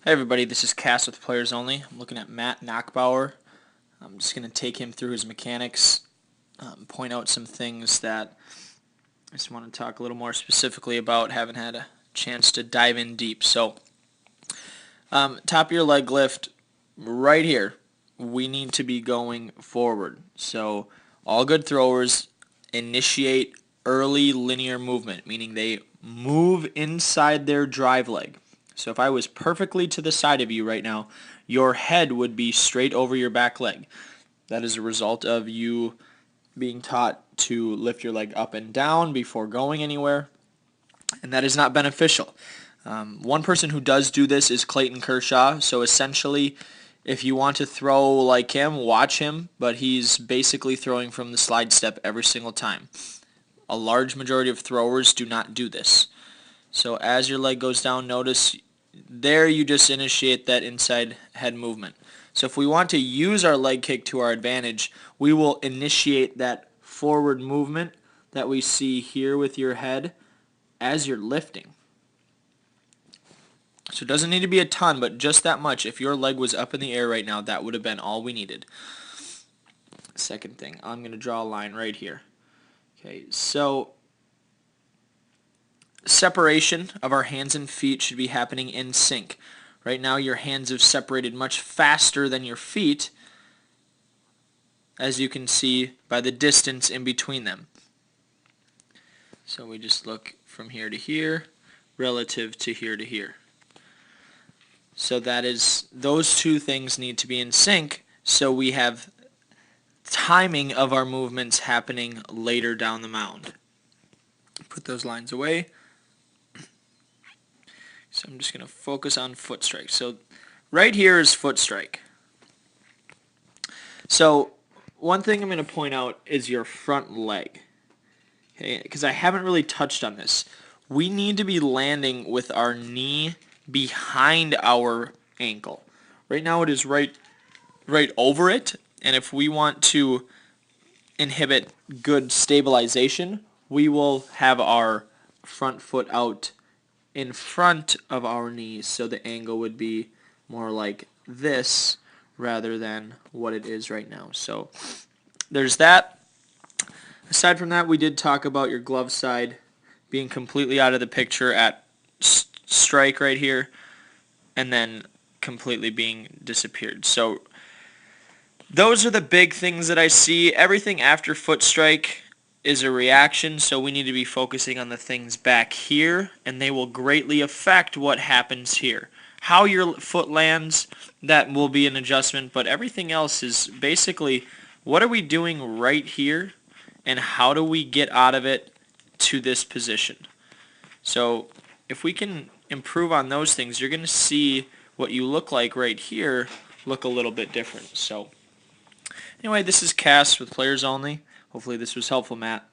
Hey everybody, this is Cass with Players Only. I'm looking at Matt Nachbor. I'm just going to take him through his mechanics, point out some things that I just want to talk a little more specifically about. Haven't had a chance to dive in deep. So, top of your leg lift, right here, we need to be going forward. So, all good throwers initiate early linear movement, meaning they move inside their drive leg. So if I was perfectly to the side of you right now, your head would be straight over your back leg. That is a result of you being taught to lift your leg up and down before going anywhere, and that is not beneficial. One person who does do this is Clayton Kershaw. So essentially, if you want to throw like him, watch him, but he's basically throwing from the slide step every single time. A large majority of throwers do not do this. So as your leg goes down, notice there you just initiate that inside head movement. So if we want to use our leg kick to our advantage, we will initiate that forward movement that we see here with your head as you're lifting. So it doesn't need to be a ton, but just that much. If your leg was up in the air right now, that would have been all we needed. Second thing, I'm going to draw a line right here. Okay, so separation of our hands and feet should be happening in sync. Right now your hands have separated much faster than your feet, as you can see by the distance in between them. So we just look from here to here relative to here to here. So that is, those two things need to be in sync so we have timing of our movements happening later down the mound. Put those lines away. So I'm just going to focus on foot strike. So right here is foot strike. So one thing I'm going to point out is your front leg. Okay, because I haven't really touched on this. We need to be landing with our knee behind our ankle. Right now it is right over it, and if we want to inhibit good stabilization, we will have our front foot out in front of our knees, so the angle would be more like this rather than what it is right now. So there's that. Aside from that, we did talk about your glove side being completely out of the picture at strike right here, and then completely being disappeared. So those are the big things that I see. Everything after foot strike is a reaction, so we need to be focusing on the things back here, and they will greatly affect what happens here. How your foot lands, that will be an adjustment, but everything else is basically what are we doing right here, and how do we get out of it to this position. So if we can improve on those things, you're going to see what you look like right here look a little bit different. So anyway, this is Cass with Players Only. Hopefully this was helpful, Matt.